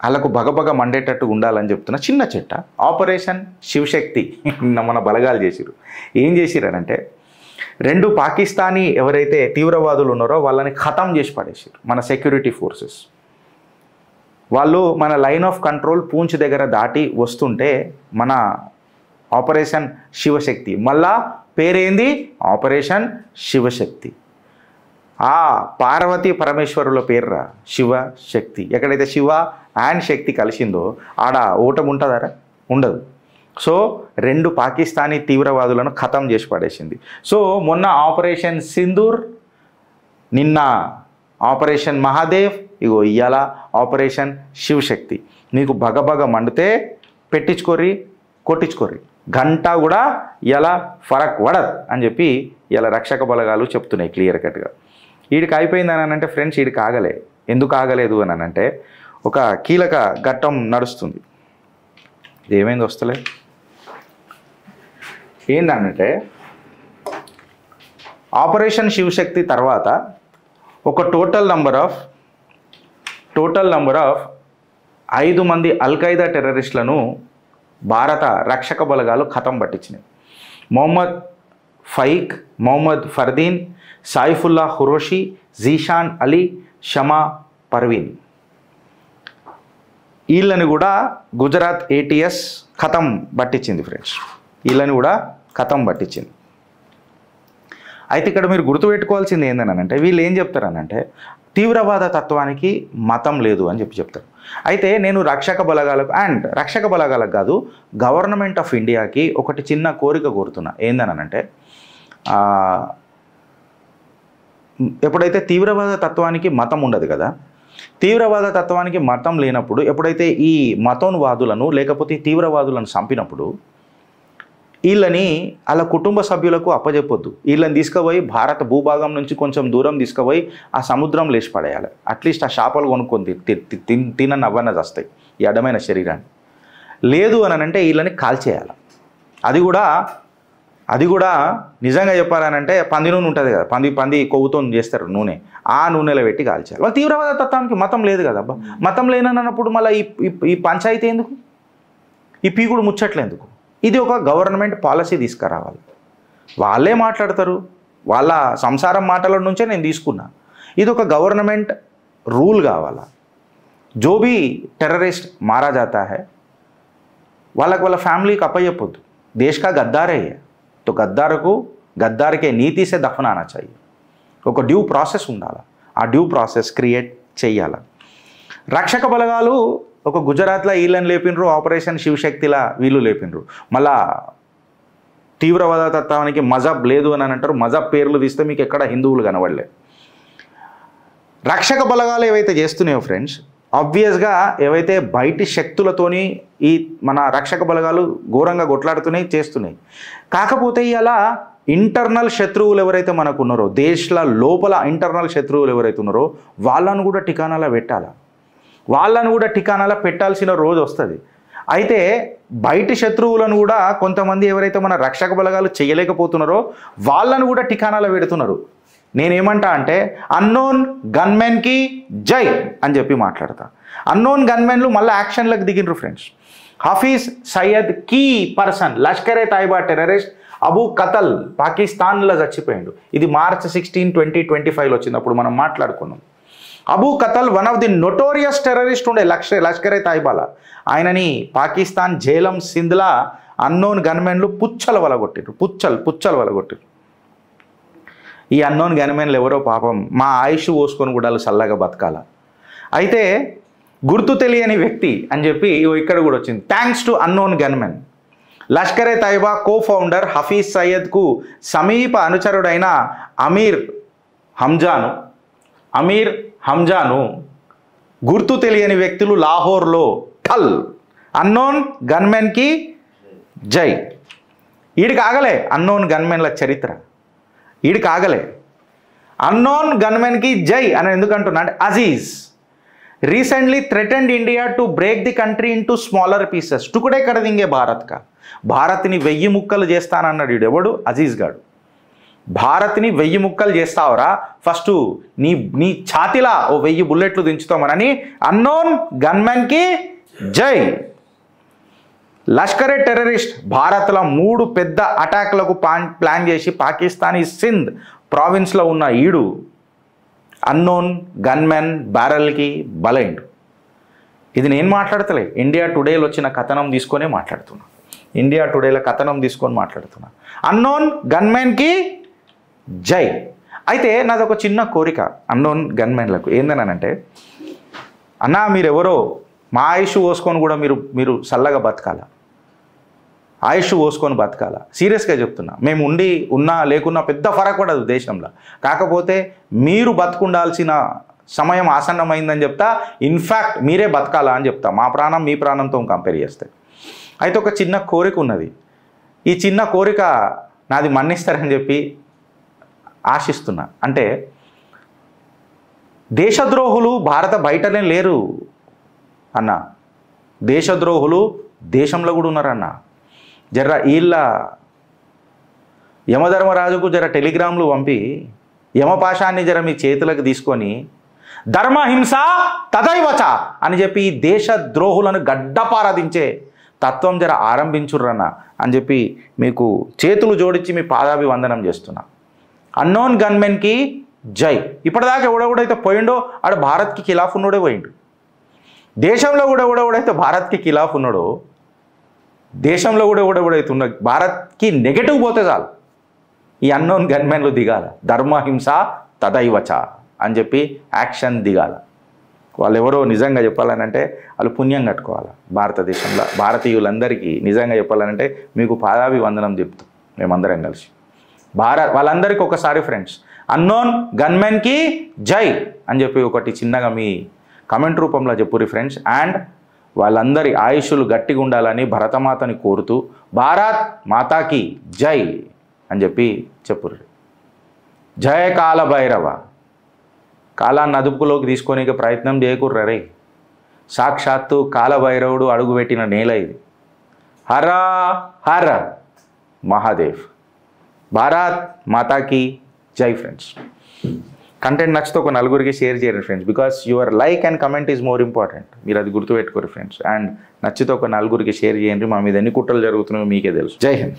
వాళ్ళకు బగబగ మండేటట్టు ఉండాలని చెప్తున్న చిన్న చెట్ట ఆపరేషన్ శివశక్తి మన బలగాలు చేసిరు. ఏం చేసిరనంటే 2 పాకిస్తానీ ఎవరైతే తీవ్రవాదులు ఉన్నారో వాళ్ళని ఖతం చేసి పడేసారు మన సెక్యూరిటీ ఫోర్సెస్. వాళ్ళు మన లైన్ ఆఫ్ కంట్రోల్ పూంచ్ దగ్గర దాటి వస్తుంటే మన ఆపరేషన్ శివశక్తి, మళ్ళా పేరేంది ఆపరేషన్ శివశక్తి. ఆ పార్వతీ పరమేశ్వరుల పేర్రా శివశక్తి. ఎక్కడైతే శివ అండ్ శక్తి కలిసిందో ఆడ ఓటమి ఉంటుందారా? ఉండదు. సో 2 పాకిస్తానీ తీవ్రవాదులను ఖతం చేసి పడేసింది. సో మొన్న ఆపరేషన్ సింధూర్, నిన్న ఆపరేషన్ మహాదేవ్, ఇగో ఇవాళ ఆపరేషన్ శివశక్తి. మీకు బగబగ మండితే పెట్టించుకోర్రి, కొట్టించుకోర్రి, గంట కూడా ఇలా ఫరక్ వడద్ అని చెప్పి ఇలా రక్షక బలగాలు చెప్తున్నాయి క్లియర్ కట్గా. వీడికి అయిపోయిందని అంటే ఫ్రెండ్స్, వీడికి ఆగలే. ఎందుకు ఆగలేదు అని అంటే ఒక కీలక ఘట్టం నడుస్తుంది. ఏమైంది వస్తలే ఏంటంటే ఆపరేషన్ శివశక్తి తర్వాత ఒక టోటల్ నంబర్ ఆఫ్ 5 మంది అల్ఖైదా టెర్రరిస్టులను భారత రక్షక బలగాలు ఖతం పట్టించినాయి. మొహమ్మద్ ఫైక్, మొహమ్మద్ ఫర్దీన్, సాయిఫుల్లా ఖురోషి, జీషాన్ అలీ, షమా పర్వీన్, వీళ్ళని కూడా గుజరాత్ ATS ఖతం పట్టించింది ఫ్రెండ్స్. వీళ్ళని కూడా ఖతం పట్టించింది. అయితే ఇక్కడ మీరు గుర్తుపెట్టుకోవాల్సింది ఏంటనంటే వీళ్ళు ఏం చెప్తారనంటే తీవ్రవాద తత్వానికి మతం లేదు అని చెప్తారు. అయితే నేను రక్షక బలగాలకు కాదు, గవర్నమెంట్ ఆఫ్ ఇండియాకి ఒకటి చిన్న కోరిక కోరుతున్నా. ఏందనంటే ఎప్పుడైతే తీవ్రవాద తత్వానికి మతం ఉండదు కదా, తీవ్రవాద తత్వానికి మతం లేనప్పుడు ఎప్పుడైతే ఈ మతోన్వాదులను లేకపోతే తీవ్రవాదులను చంపినప్పుడు వీళ్ళని అలా కుటుంబ సభ్యులకు అప్పచెప్పొద్దు. వీళ్ళని తీసుకుపోయి భారత భూభాగం నుంచి కొంచెం దూరం తీసుకుపోయి ఆ సముద్రం లేచి పడేయాలి. అట్లీస్ట్ ఆ చేపలు కొనుక్కొని తినని అవ్వన వస్తాయి ఈ అడ్డమైన శరీరాన్ని. లేదు అని అంటే వీళ్ళని కాల్చేయాలి. అది కూడా నిజంగా చెప్పాలనంటే పంది నూనె ఉంటుంది కదా, పంది కొవ్వుతో చేస్తారు నూనె, ఆ నూనెలో పెట్టి కాల్చేయాలి. వాళ్ళు తీవ్రవాద తత్వానికి మతం లేదు కదా అబ్బా. మతం లేనన్నప్పుడు మళ్ళీ ఈ పంచాయతీ ఎందుకు, ఈ పీకుడు ముచ్చట్లు ఎందుకు? ఇది ఒక గవర్నమెంట్ పాలసీ తీసుకురావాలి. వాళ్ళే మాట్లాడతారు, వాళ్ళ సంసారం మాటల నుంచే నేను తీసుకున్నా. ఇది ఒక గవర్నమెంట్ రూల్ కావాలా. జో భీ టెర్రరిస్ట్ మారా జాతా హై వాళ్ళ ఫ్యామిలీకి అప్పచెప్పొద్దు. దేశ్ కా గద్దారే తో గద్దార్కే నీతి సే దఫనానా चाहिए. ఒక డ్యూ ప్రాసెస్ ఉండాలి. ఆ డ్యూ ప్రాసెస్ క్రియేట్ చేయాలి. రక్షక బలగాలు ఒక గుజరాత్లో వీళ్ళని లేపినరు, ఆపరేషన్ శివశక్తిలా వీళ్ళు లేపినరు. మళ్ళా తీవ్రవాద తత్వానికి మజబ్ లేదు అని అంటారు. మజబ్ పేర్లు తీస్తే మీకు ఎక్కడ హిందువులు కనబడలే. రక్షక బలగాలు ఏవైతే చేస్తున్నాయో ఫ్రెండ్స్, ఆబ్వియస్గా ఏవైతే బయటి శక్తులతోని ఈ మన రక్షక బలగాలు ఘోరంగా కొట్లాడుతున్నాయి, చేస్తున్నాయి. కాకపోతే ఇలా ఇంటర్నల్ శత్రువులు ఎవరైతే మనకు ఉన్నారో, దేశాల లోపల ఇంటర్నల్ శత్రువులు ఎవరైతే ఉన్నారో వాళ్ళను కూడా ఠికానాలో పెట్టాలా. వాళ్ళను కూడా ఠికానాలో పెట్టాల్సిన రోజు వస్తుంది. అయితే బయటి శత్రువులను కూడా కొంతమంది ఎవరైతే మన రక్షక బలగాలు చేయలేకపోతున్నారో వాళ్ళను కూడా ఠికానాలో పెడుతున్నారు. నేనేమంటా అంటే అన్నోన్ గన్మెన్కి జై అని చెప్పి మాట్లాడతా. అన్నోన్ గన్మెన్లు మళ్ళీ యాక్షన్లకు దిగినరు friends. Hafiz Saeed key person Lashkare Taiba terrorist Abu Qatal పాకిస్తాన్లో చచ్చిపోయాడు. ఇది March 16, 2025 వచ్చినప్పుడు మనం మాట్లాడుకున్నాం. Abu Qatal one of the notorious terrorist ఉండే లష్కరే తైబాలా. ఆయనని పాకిస్తాన్ జేలం సింధ్లా అన్నోన్ గన్మెన్లు పుచ్చల వలగొట్టిరు. ఈ అన్నోన్ గన్మెన్లు ఎవరో పాపం మా ఆయుష్ పోసుకొని కూడా చల్లగా బతకాల. అయితే గుర్తు తెలియని వ్యక్తి అని చెప్పి ఇక్కడ కూడా వచ్చింది. Thanks to unknown gunmen. Lashkare Taiba co founder Hafiz సయ్యద్కు సమీప అనుచరుడైన అమీర్ హంజాను గుర్తు తెలియని వ్యక్తులు లాహోర్లో ఠల్. అన్నోన్ గన్మెన్కి జై. వీడికి ఆగలే అన్నోన్ గన్మెన్ల చరిత్ర, వీడికి ఆగలే. అన్నోన్ గన్మెన్కి జై అని ఎందుకంటున్నా అంటే Aziz recently threatened India to break the country into smaller pieces టుకుడే కడదింగే భారత్ని 1000 ముక్కలు చేస్తానన్నాడు. వీడు ఎవడు? అజీజ్ గాడు. భారత్ని 1000 ముక్కలు చేస్తావురా, ఫస్ట్ నీ నీ ఛాతిలా ఓ 1000 బుల్లెట్లు దించుతామనని అన్నోన్ గన్మెన్కి జై. లష్కరే టెర్రరిస్ట్ భారత్లో 3 పెద్ద అటాక్లకు ప్లాన్ చేసి పాకిస్తానీ సింధ్ ప్రావిన్స్లో ఉన్న ఈడు అన్నోన్ గన్మెన్ బ్యారల్కి బలైండు. ఇది నేను మాట్లాడతలే, ఇండియా టుడేలో వచ్చిన కథనం తీసుకొనే మాట్లాడుతున్నా. ఇండియా టుడేలో కథనం తీసుకొని మాట్లాడుతున్నా. అన్నోన్ గన్మెన్కి జై. అయితే నాది ఒక చిన్న కోరిక అన్నోన్ గన్మెన్లకు ఏందనంటే, అన్నా మీరెవరో మా ఆయుష్ పోసుకొని కూడా మీరు చల్లగా బతకాల, ఆయుష్ పోసుకొని బతకాల. సీరియస్గా చెప్తున్నా. మేము ఉన్నా లేకున్నా పెద్ద ఫరక్ పడదు దేశంలో. కాకపోతే మీరు బతుకుండాల్సిన సమయం ఆసన్నమైందని చెప్తా. ఇన్ఫ్యాక్ట్ మీరే బతకాలా అని చెప్తా, మా ప్రాణం మీ ప్రాణంతో కంపేర్ చేస్తే. అయితే ఒక చిన్న కోరిక ఉన్నది. ఈ చిన్న కోరిక నాది మన్నిస్తారని చెప్పి ఆశిస్తున్నా. అంటే దేశద్రోహులు భారత బయటనే లేరు అన్న, దేశద్రోహులు దేశంలో కూడా ఉన్నారన్న. జర వీళ్ళ యమధర్మరాజుకు జర టెలిగ్రామ్లు పంపి యమపాశాన్ని జర మీ చేతులకు తీసుకొని ధర్మహింస తదైవచ అని చెప్పి ఈ దేశద్రోహులను గడ్డపారదించే తత్వం జర ఆరంభించుర్రన్న అని చెప్పి మీకు చేతులు జోడించి మీ పాదాభివందనం చేస్తున్నా. అన్నోన్ గన్మెన్కి జై. ఇప్పటిదాకా ఎవడెవడైతే పోయిండో ఆడ భారత్కి ఖిలాఫ్ ఉన్నోడే పోయిండు. దేశంలో కూడా ఎవడెవడైతే భారత్కి ఖిలాఫ్ ఉన్నాడో, దేశంలో కూడా ఎవడెవడైతే ఉన్న భారత్కి నెగటివ్ పోతే చాలు ఈ అన్నోన్ గన్మెన్లు దిగాల. ధర్మహింస తదైవచ అని చెప్పి యాక్షన్ దిగాల. వాళ్ళు ఎవరో నిజంగా చెప్పాలనంటే వాళ్ళు పుణ్యం కట్టుకోవాలి. భారతదేశంలో భారతీయులందరికీ నిజంగా చెప్పాలనంటే మీకు పాదాభివందనం చెప్తాం మేమందరం కలిసి. వాళ్ళందరికీ ఒకసారి ఫ్రెండ్స్ అన్నోన్ గన్మెన్కి జై అని చెప్పి ఒకటి చిన్నగా మీ కమెంట్ రూపంలో చెప్పుర్రి ఫ్రెండ్స్. అండ్ వాళ్ళందరి ఆయుష్లు గట్టిగా ఉండాలని భరతమాతని కోరుతూ భారత్ మాతాకి జై అని చెప్పి చెప్పుర్రి. జయ కాలభైరవ. కాలాన్ని అదుపులోకి తీసుకోనికి ప్రయత్నం చేయకుర్రే. సాక్షాత్తు కాలభైరవుడు అడుగుపెట్టిన నేల ఇది. హర హర మహాదేవ్. భారత్ మాతాకి జై ఫ్రెండ్స్. కంటెంట్ నచ్చితే ఒక నలుగురికి షేర్ చేయండి friends. Because your like and comment is more important. మీరు అది గుర్తుపెట్టుకోరు ఫ్రెండ్స్. అండ్ నచ్చితే ఒక నలుగురికి షేర్ చేయండి. మా మీద ఎన్ని కుట్రలు జరుగుతున్నాయో మీకే తెలుసు. జై హింద్.